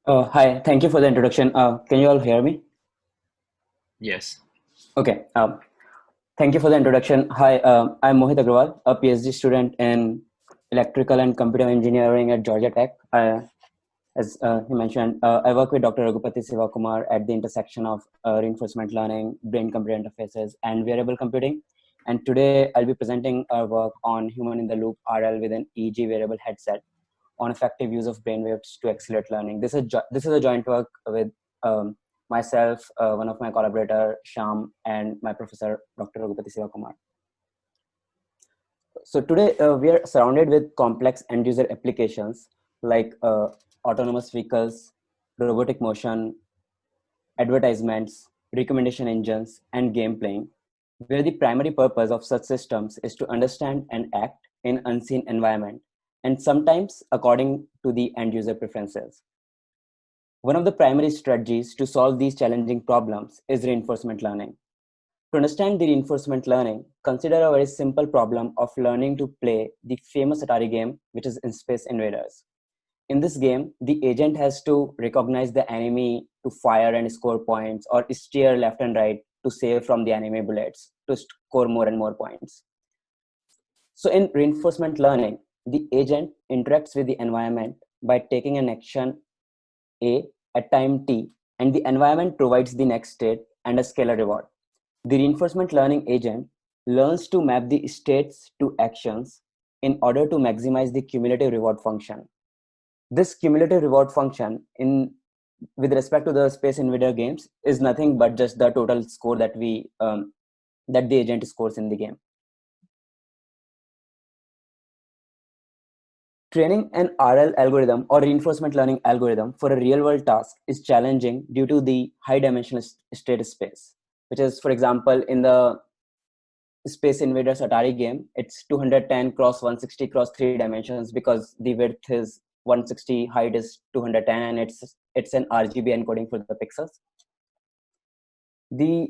Hi, thank you for the introduction. Can you all hear me? Yes. Okay. Thank you for the introduction. Hi, I'm Mohit Agrawal, a PhD student in electrical and computer engineering at Georgia Tech. As he mentioned, I work with Dr. Raghupati Sivakumar at the intersection of reinforcement learning, brain-computer interfaces, and wearable computing. And today I'll be presenting our work on human in the loop RL with an EEG wearable headset on effective use of brainwaves to accelerate learning. This is a joint work with um, myself, one of my collaborator Sham, and my professor Dr. Raghupati Sivakumar. So today we are surrounded with complex end user applications like autonomous vehicles, robotic motion, advertisements, recommendation engines, and game playing, where the primary purpose of such systems is to understand and act in unseen environment, and sometimes according to the end user preferences. One of the primary strategies to solve these challenging problems is reinforcement learning. To understand the reinforcement learning, consider a very simple problem of learning to play the famous Atari game, which is in Space Invaders. In this game, the agent has to recognize the enemy to fire and score points, or steer left and right to save from the enemy bullets to score more and more points. So, in reinforcement learning, the agent interacts with the environment by taking an action A at time t, and the environment provides the next state and a scalar reward. The reinforcement learning agent learns to map the states to actions in order to maximize the cumulative reward function. This cumulative reward function in with respect to the Space Invader games is nothing but just the total score that the agent scores in the game. Training an RL algorithm or reinforcement learning algorithm for a real world task is challenging due to the high dimensional state space, which is, for example, in the Space Invaders Atari game, it's 210 cross 160 cross 3 dimensions because the width is 160, height is 210, and it's an RGB encoding for the pixels. The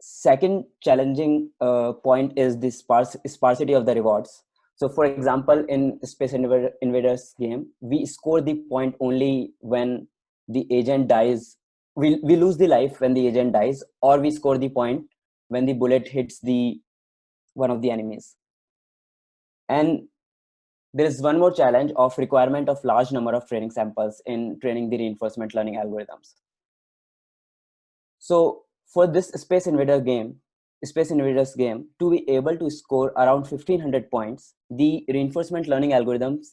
second challenging point is the sparsity of the rewards. So, for example, in Space Invaders game, we score the point only when the agent dies. We lose the life when the agent dies, or we score the point when the bullet hits the one of the enemies. And there is one more challenge of requirement of large number of training samples in training the reinforcement learning algorithms. So for this Space Invaders game, to be able to score around 1500 points, the reinforcement learning algorithms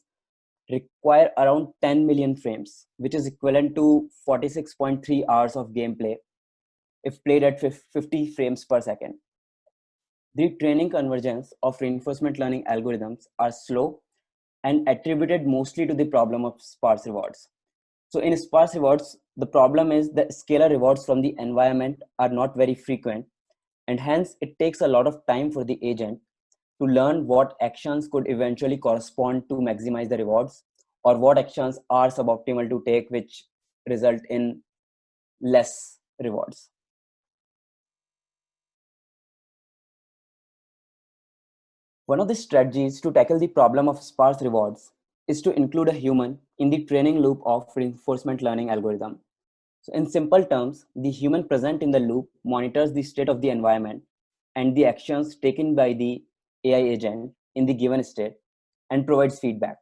require around 10 million frames, which is equivalent to 46.3 hours of gameplay if played at 50 frames per second. The training convergence of reinforcement learning algorithms are slow and attributed mostly to the problem of sparse rewards. So in sparse rewards, the problem is that scalar rewards from the environment are not very frequent, and hence it takes a lot of time for the agent to learn what actions could eventually correspond to maximize the rewards, or what actions are suboptimal to take, which result in less rewards. One of the strategies to tackle the problem of sparse rewards is to include a human in the training loop of reinforcement learning algorithm. So in simple terms, the human present in the loop monitors the state of the environment and the actions taken by the AI agent in the given state and provides feedback.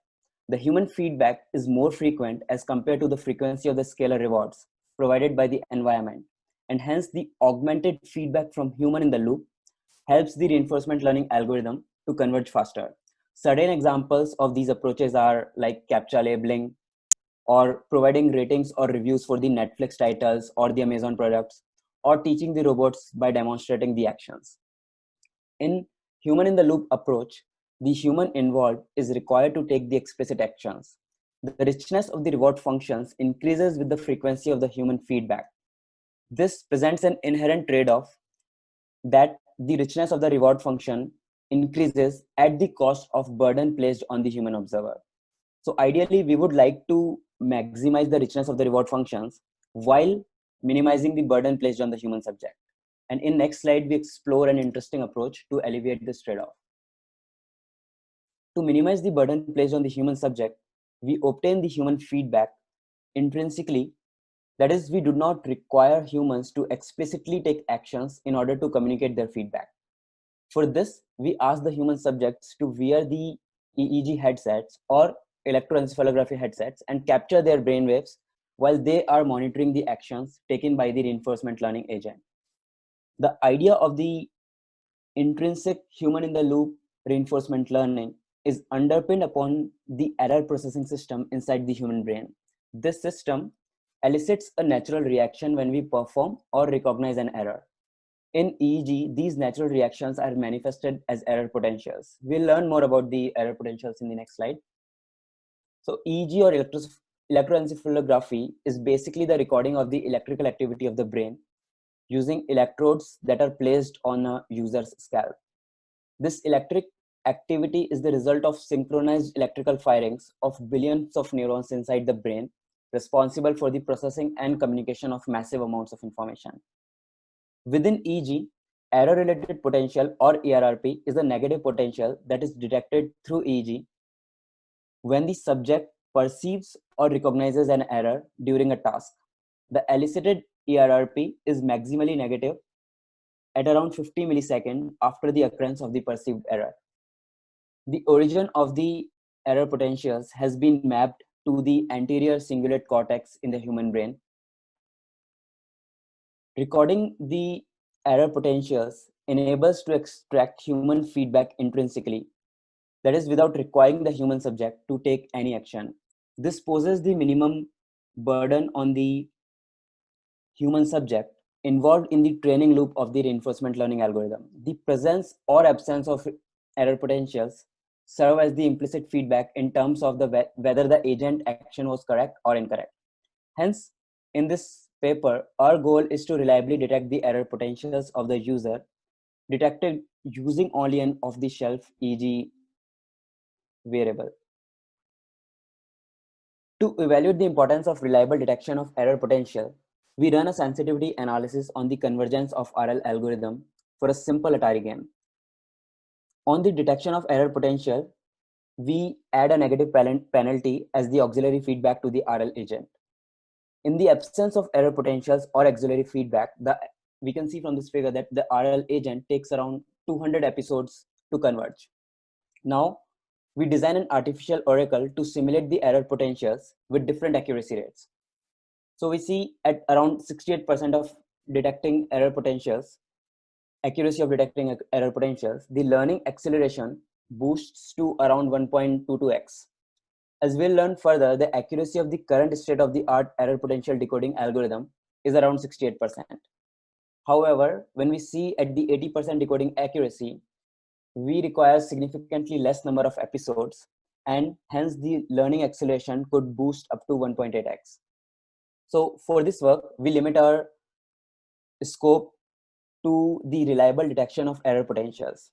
The human feedback is more frequent as compared to the frequency of the scalar rewards provided by the environment, and hence the augmented feedback from human in the loop helps the reinforcement learning algorithm to converge faster. Certain examples of these approaches are like CAPTCHA labeling, or providing ratings or reviews for the Netflix titles or the Amazon products, or teaching the robots by demonstrating the actions. In human in the loop approach, the human involved is required to take the explicit actions. The richness of the reward functions increases with the frequency of the human feedback. This presents an inherent trade off that the richness of the reward function increases at the cost of burden placed on the human observer. So ideally, we would like to maximize the richness of the reward functions while minimizing the burden placed on the human subject. And in next slide, we explore an interesting approach to alleviate this trade-off. To minimize the burden placed on the human subject, we obtain the human feedback intrinsically. That is, we do not require humans to explicitly take actions in order to communicate their feedback. For this, we ask the human subjects to wear the EEG headsets or electroencephalography headsets and capture their brainwaves while they are monitoring the actions taken by the reinforcement learning agent. The idea of the intrinsic human in the loop reinforcement learning is underpinned upon the error processing system inside the human brain. This system elicits a natural reaction when we perform or recognize an error. In EEG, these natural reactions are manifested as error potentials. We'll learn more about the error potentials in the next slide. So EEG or electroencephalography is basically the recording of the electrical activity of the brain using electrodes that are placed on a user's scalp. This electric activity is the result of synchronized electrical firings of billions of neurons inside the brain, responsible for the processing and communication of massive amounts of information. Within EEG, error-related potential or ERRP is a negative potential that is detected through EEG when the subject perceives or recognizes an error during a task. The elicited ERRP is maximally negative at around 50 milliseconds after the occurrence of the perceived error. The origin of the error potentials has been mapped to the anterior cingulate cortex in the human brain. Recording the error potentials enables to extract human feedback intrinsically, that is, without requiring the human subject to take any action. This poses the minimum burden on the human subject involved in the training loop of the reinforcement learning algorithm. The presence or absence of error potentials serve as the implicit feedback in terms of whether the agent action was correct or incorrect. Hence, in this paper, our goal is to reliably detect the error potentials of the user, detected using only an off-the-shelf EEG variable. To evaluate the importance of reliable detection of error potential, we run a sensitivity analysis on the convergence of RL algorithm for a simple Atari game. On the detection of error potential, we add a negative penalty as the auxiliary feedback to the RL agent. In the absence of error potentials or auxiliary feedback, we can see from this figure that the RL agent takes around 200 episodes to converge. Now, we design an artificial oracle to simulate the error potentials with different accuracy rates. So we see at around 68% of detecting error potentials, accuracy of detecting error potentials, the learning acceleration boosts to around 1.22x. As we'll learn further, the accuracy of the current state of the art error potential decoding algorithm is around 68%. However, when we see at the 80% decoding accuracy, we require significantly less number of episodes, and hence the learning acceleration could boost up to 1.8x. So for this work, we limit our scope to the reliable detection of error potentials.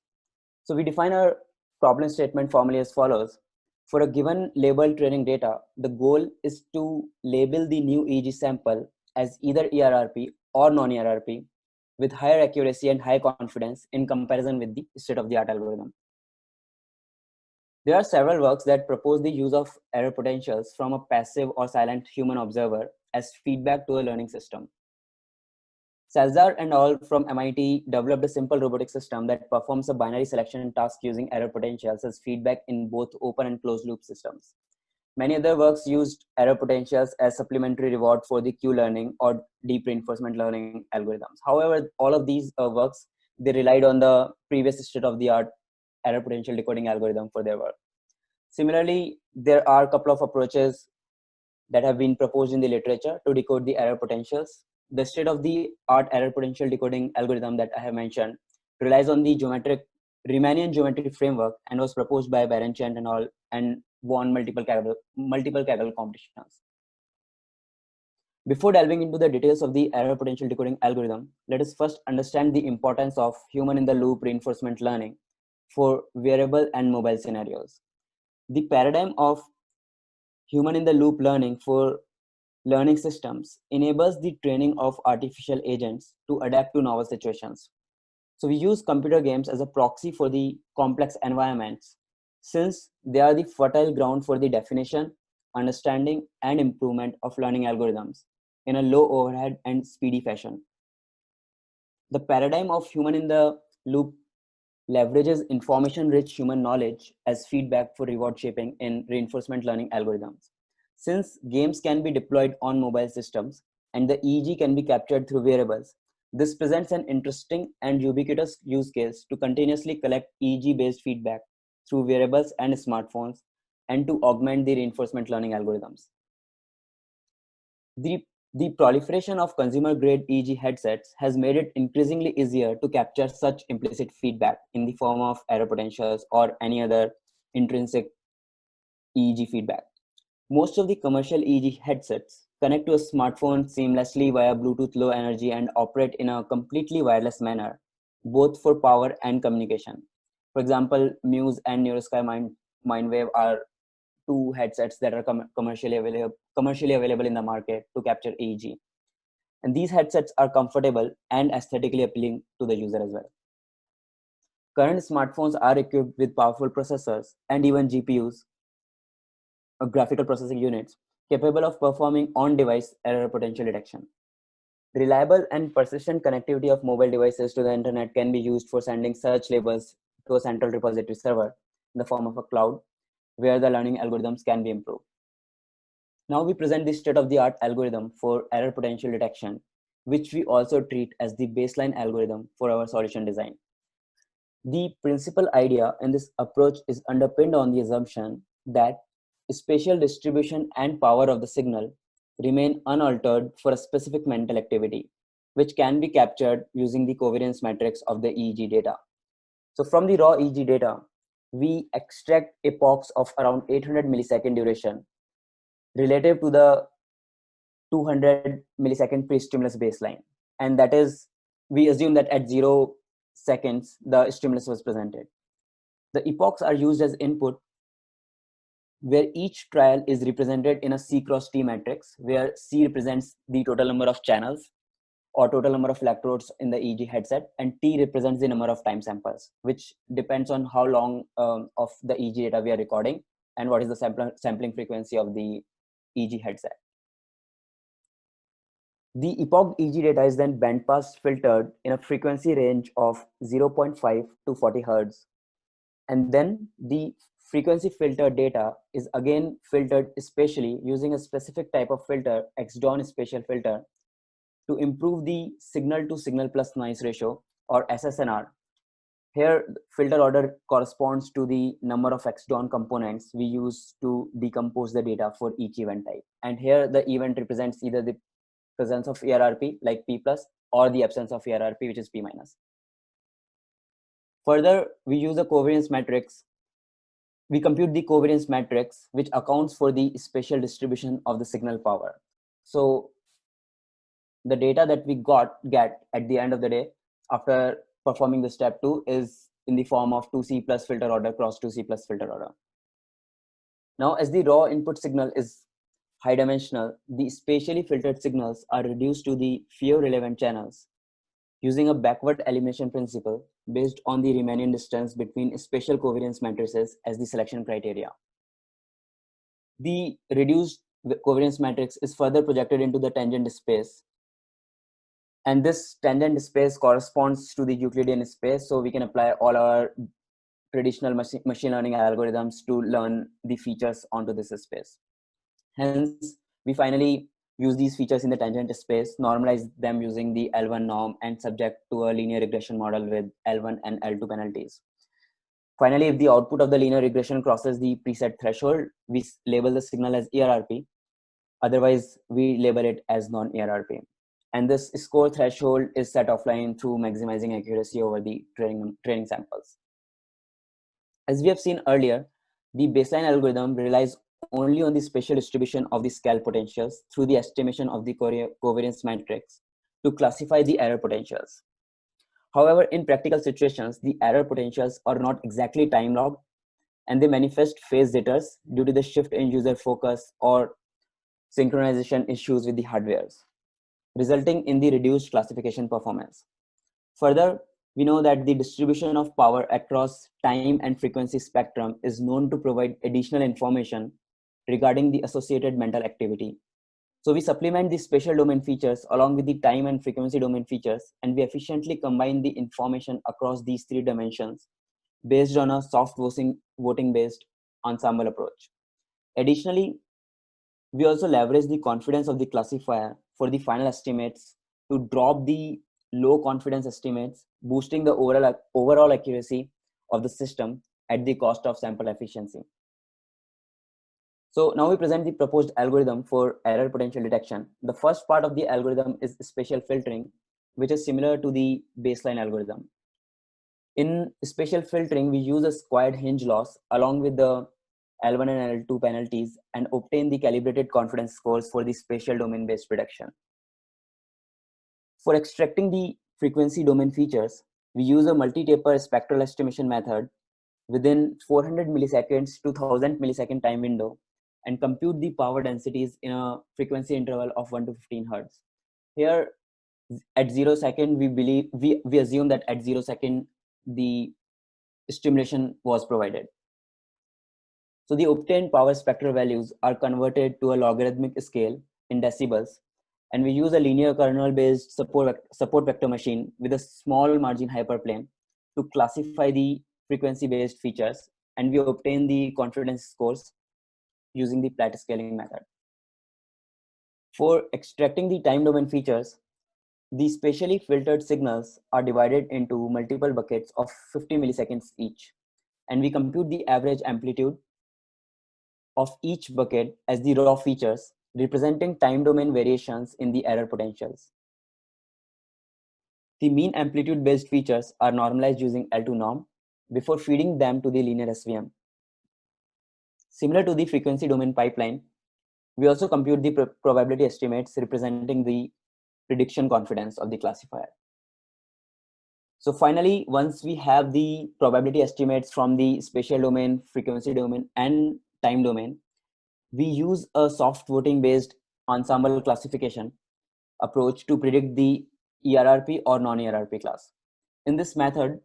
So we define our problem statement formally as follows. For a given label training data, the goal is to label the new EEG sample as either ERRP or non-ERRP with higher accuracy and high confidence in comparison with the state-of-the-art algorithm. There are several works that propose the use of error potentials from a passive or silent human observer as feedback to a learning system. Salzar and all from MIT developed a simple robotic system that performs a binary selection task using error potentials as feedback in both open and closed loop systems. Many other works used error potentials as supplementary reward for the Q-learning or deep reinforcement learning algorithms. However, all of these works, they relied on the previous state-of-the-art error potential decoding algorithm for their work. Similarly, there are a couple of approaches that have been proposed in the literature to decode the error potentials. The state-of-the-art error potential decoding algorithm that I have mentioned relies on the Riemannian geometric framework and was proposed by Berenchant and all, and won multiple Kaggle competitions. Before delving into the details of the error potential decoding algorithm, let us first understand the importance of human-in-the-loop reinforcement learning for wearable and mobile scenarios. The paradigm of human-in-the-loop learning for learning systems enables the training of artificial agents to adapt to novel situations. So we use computer games as a proxy for the complex environments, since they are the fertile ground for the definition, understanding, and improvement of learning algorithms in a low overhead and speedy fashion. The paradigm of human in the loop leverages information rich human knowledge as feedback for reward shaping in reinforcement learning algorithms. Since games can be deployed on mobile systems and the EEG can be captured through wearables, this presents an interesting and ubiquitous use case to continuously collect EEG based feedback through wearables and smartphones and to augment the reinforcement learning algorithms. The proliferation of consumer grade EEG headsets has made it increasingly easier to capture such implicit feedback in the form of error potentials or any other intrinsic EEG feedback. Most of the commercial EEG headsets connect to a smartphone seamlessly via Bluetooth Low Energy and operate in a completely wireless manner, both for power and communication. For example, Muse and NeuroSky Mindwave are two headsets that are commercially available in the market to capture EEG. And these headsets are comfortable and aesthetically appealing to the user as well. Current smartphones are equipped with powerful processors and even GPUs, or graphical processing units, capable of performing on-device error potential detection. Reliable and persistent connectivity of mobile devices to the internet can be used for sending search labels to a central repository server in the form of a cloud, where the learning algorithms can be improved. Now we present the state-of-the-art algorithm for error potential detection, which we also treat as the baseline algorithm for our solution design. The principal idea in this approach is underpinned on the assumption that spatial distribution and power of the signal remain unaltered for a specific mental activity, which can be captured using the covariance matrix of the EEG data. So from the raw EEG data, we extract epochs of around 800 millisecond duration relative to the 200 millisecond pre-stimulus baseline. And that is, we assume that at 0 seconds, the stimulus was presented. The epochs are used as input, where each trial is represented in a C cross T matrix, where C represents the total number of channels or total number of electrodes in the EEG headset, and T represents the number of time samples, which depends on how long of the EEG data we are recording and what is the sampling frequency of the EEG headset. The epoch EEG data is then bandpass filtered in a frequency range of 0.5 to 40 Hertz. And then the frequency filtered data is again filtered spatially using a specific type of filter, X-Dawn spatial filter, to improve the signal to signal plus noise ratio, or SSNR. Here, filter order corresponds to the number of X-Dawn components we use to decompose the data for each event type. And here the event represents either the presence of ERRP like P plus or the absence of ERRP, which is P minus. Further, we use a covariance matrix. We compute the covariance matrix, which accounts for the spatial distribution of the signal power. So the data that we get at the end of the day after performing the step 2 is in the form of 2C plus filter order cross 2C plus filter order. Now, as the raw input signal is high dimensional, the spatially filtered signals are reduced to the few relevant channels using a backward elimination principle based on the Riemannian distance between spatial covariance matrices as the selection criteria. The reduced covariance matrix is further projected into the tangent space, and this tangent space corresponds to the Euclidean space, so we can apply all our traditional machine learning algorithms to learn the features onto this space. Hence, we finally use these features in the tangent space, normalize them using the L1 norm, and subject to a linear regression model with L1 and L2 penalties. Finally, if the output of the linear regression crosses the preset threshold, we label the signal as ERRP. Otherwise, we label it as non-ERRP. And this score threshold is set offline through maximizing accuracy over the training samples. As we have seen earlier, the baseline algorithm relies only on the spatial distribution of the scale potentials through the estimation of the covariance matrix to classify the error potentials. However, in practical situations, the error potentials are not exactly time logged, and they manifest phase jitters due to the shift in user focus or synchronization issues with the hardwares, resulting in the reduced classification performance. Further, we know that the distribution of power across time and frequency spectrum is known to provide additional information regarding the associated mental activity. So we supplement the spatial domain features along with the time and frequency domain features, and we efficiently combine the information across these three dimensions based on a soft voting based ensemble approach. Additionally, we also leverage the confidence of the classifier for the final estimates to drop the low confidence estimates, boosting the overall accuracy of the system at the cost of sample efficiency. So now we present the proposed algorithm for error potential detection. The first part of the algorithm is spatial filtering, which is similar to the baseline algorithm. In spatial filtering, we use a squared hinge loss along with the L1 and L2 penalties and obtain the calibrated confidence scores for the spatial domain based prediction. For extracting the frequency domain features, we use a multi-taper spectral estimation method within 400 milliseconds to 1000 millisecond time window and compute the power densities in a frequency interval of 1 to 15 hertz. Here at 0 second, we assume that at 0 second, the stimulation was provided. So the obtained power spectral values are converted to a logarithmic scale in decibels, and we use a linear kernel based support vector machine with a small margin hyperplane to classify the frequency based features, and we obtain the confidence scores using the Platt scaling method. For extracting the time domain features, the spatially filtered signals are divided into multiple buckets of 50 milliseconds each, and we compute the average amplitude of each bucket as the raw features, representing time domain variations in the error potentials. The mean amplitude based features are normalized using L2 norm before feeding them to the linear SVM. Similar to the frequency domain pipeline, we also compute the probability estimates representing the prediction confidence of the classifier. So finally, once we have the probability estimates from the spatial domain, frequency domain, and time domain, we use a soft voting based ensemble classification approach to predict the ERRP or non-ERRP class. In this method,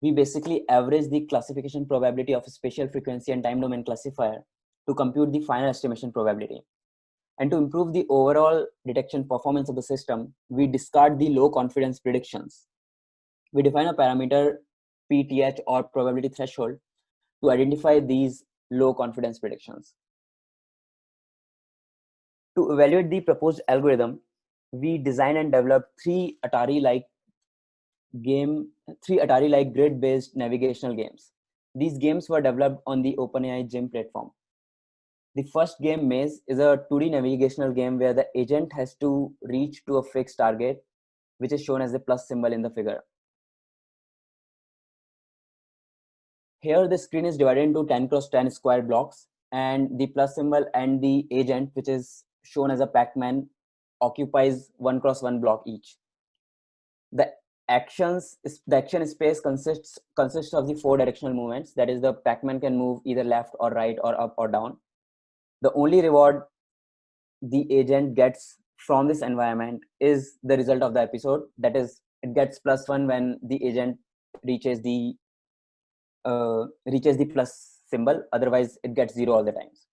we basically average the classification probability of a spatial frequency and time domain classifier to compute the final estimation probability. And to improve the overall detection performance of the system, we discard the low confidence predictions. We define a parameter PTH or probability threshold to identify these low confidence predictions. To evaluate the proposed algorithm, we design and develop three Atari-like grid-based navigational games. These games were developed on the OpenAI Gym platform. The first game, Maze, is a 2D navigational game where the agent has to reach to a fixed target, which is shown as the plus symbol in the figure. Here, the screen is divided into 10 cross 10 square blocks, and the plus symbol and the agent, which is shown as a Pac-Man, occupies 1 cross 1 block each. The action space consists of the 4 directional movements. That is, the Pac-Man can move either left or right or up or down. The only reward the agent gets from this environment is the result of the episode. That is, it gets +1 when the agent reaches the plus symbol. Otherwise, it gets 0 all the times.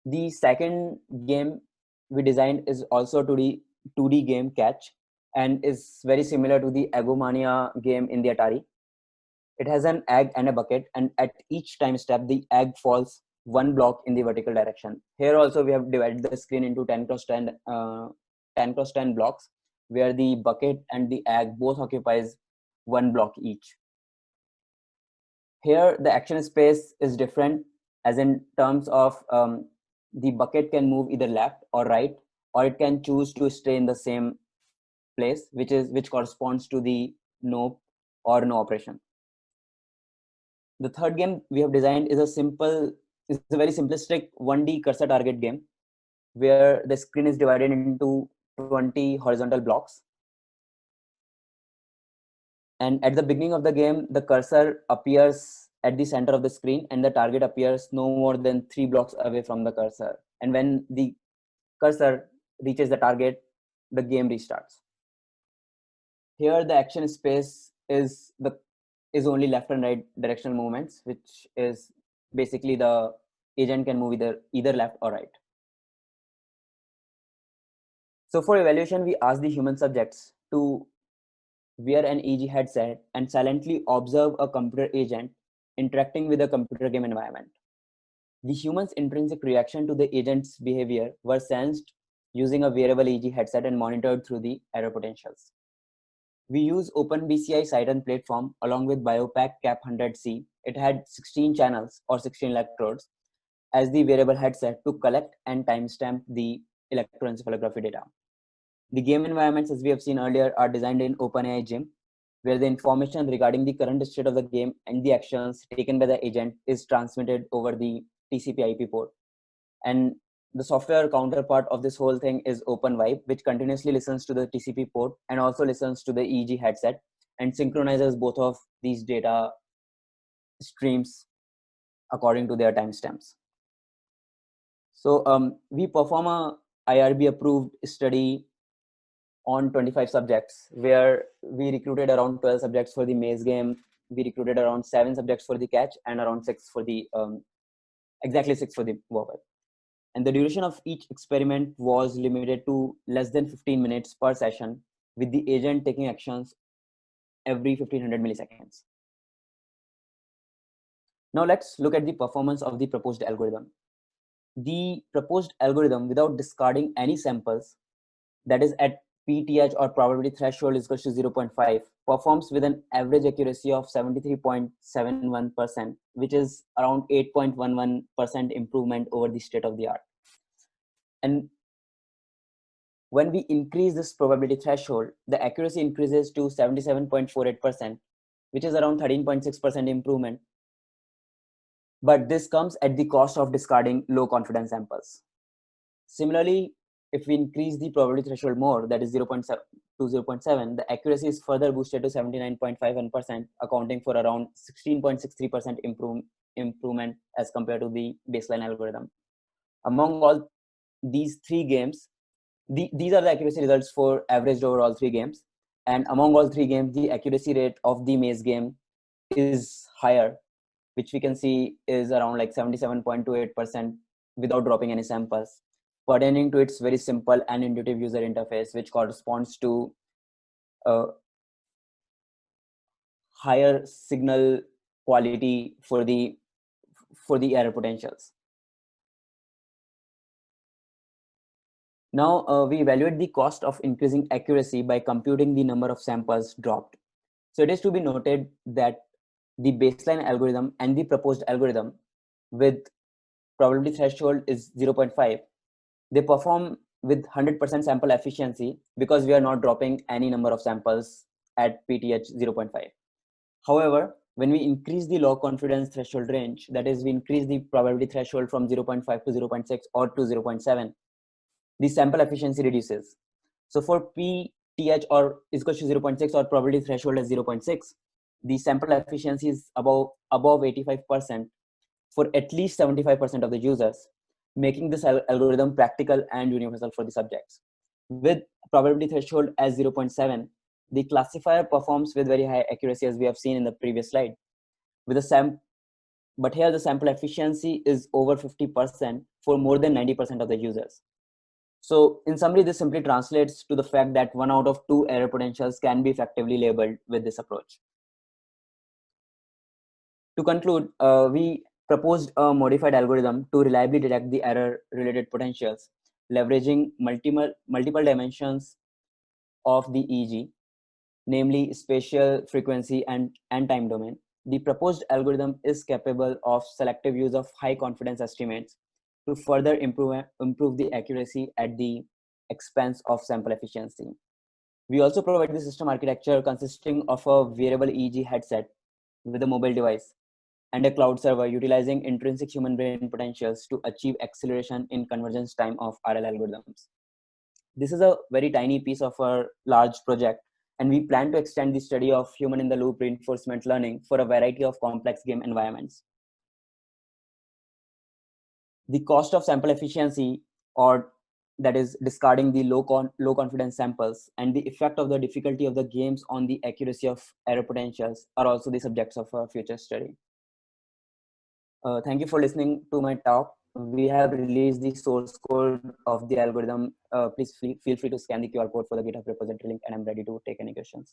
The second game we designed is also 2D game, Catch, and is very similar to the Egomania game in the Atari. It has an egg and a bucket, and at each time step, the egg falls 1 block in the vertical direction. Here also, we have divided the screen into 10 cross 10 blocks, where the bucket and the egg both occupies 1 block each. Here, the action space is different, as in terms of the bucket can move either left or right, or it can choose to stay in the same place, which corresponds to the no or no operation. The third game we have designed is a very simplistic 1D cursor target game, where the screen is divided into 20 horizontal blocks. And at the beginning of the game, the cursor appears at the center of the screen, and the target appears no more than 3 blocks away from the cursor. And when the cursor reaches the target, the game restarts. Here, the action space is only left and right directional movements, which is basically the agent can move either left or right. So for evaluation, we ask the human subjects to wear an EEG headset and silently observe a computer agent interacting with a computer game environment. The human's intrinsic reaction to the agent's behavior were sensed using a wearable EEG headset and monitored through the error potentials. We use OpenBCI Cyton platform along with BioPack Cap 100C. It had 16 channels or 16 electrodes as the wearable headset to collect and timestamp the electroencephalography data. The game environments, as we have seen earlier, are designed in OpenAI Gym, where the information regarding the current state of the game and the actions taken by the agent is transmitted over the TCP/IP port. And the software counterpart of this whole thing is OpenVibe, which continuously listens to the TCP port and also listens to the EEG headset and synchronizes both of these data streams according to their timestamps. So we perform a IRB approved study on 25 subjects, where we recruited around 12 subjects for the maze game. We recruited around 7 subjects for the catch and around 6 for the exactly 6 for the wobble. And the duration of each experiment was limited to less than 15 minutes per session, with the agent taking actions every 1500 milliseconds. Now let's look at the performance of the proposed algorithm. The proposed algorithm, without discarding any samples, that is at PTH or probability threshold is equal to 0.5, performs with an average accuracy of 73.71%, which is around 8.11% improvement over the state of the art. And when we increase this probability threshold, the accuracy increases to 77.48%, which is around 13.6% improvement. But this comes at the cost of discarding low confidence samples. Similarly, if we increase the probability threshold more, that is 0.7 to 0.7, the accuracy is further boosted to 79.51%, accounting for around 16.63% improvement as compared to the baseline algorithm. Among all these 3 games, these are the accuracy results for averaged over all 3 games. And among all 3 games, the accuracy rate of the maze game is higher, which we can see is around like 77.28% without dropping any samples, pertaining to its very simple and intuitive user interface, which corresponds to higher signal quality for the error potentials. Now we evaluate the cost of increasing accuracy by computing the number of samples dropped. So it is to be noted that the baseline algorithm and the proposed algorithm with probability threshold is 0.5, they perform with 100% sample efficiency because we are not dropping any number of samples at PTH 0.5. However, when we increase the low confidence threshold range, that is, we increase the probability threshold from 0.5 to 0.6 or to 0.7, the sample efficiency reduces. So for PTH or is equal to 0.6 or probability threshold is 0.6, the sample efficiency is above 85% for at least 75% of the users, making this algorithm practical and universal for the subjects. With probability threshold as 0.7, the classifier performs with very high accuracy, as we have seen in the previous slide. But here the sample efficiency is over 50% for more than 90% of the users. So in summary, this simply translates to the fact that 1 out of 2 error potentials can be effectively labeled with this approach. To conclude, we proposed a modified algorithm to reliably detect the error-related potentials, leveraging multiple dimensions of the EEG, namely spatial, frequency, and time domain. The proposed algorithm is capable of selective use of high confidence estimates to further improve the accuracy at the expense of sample efficiency. We also provide the system architecture consisting of a wearable EEG headset with a mobile device and a cloud server utilizing intrinsic human brain potentials to achieve acceleration in convergence time of RL algorithms. This is a very tiny piece of our large project, and we plan to extend the study of human-in-the-loop reinforcement learning for a variety of complex game environments. The cost of sample efficiency, or that is discarding the low confidence samples, and the effect of the difficulty of the games on the accuracy of error potentials are also the subjects of our future study. Thank you for listening to my talk. We have released the source code of the algorithm. Please feel free to scan the QR code for the GitHub repository link, and I'm ready to take any questions.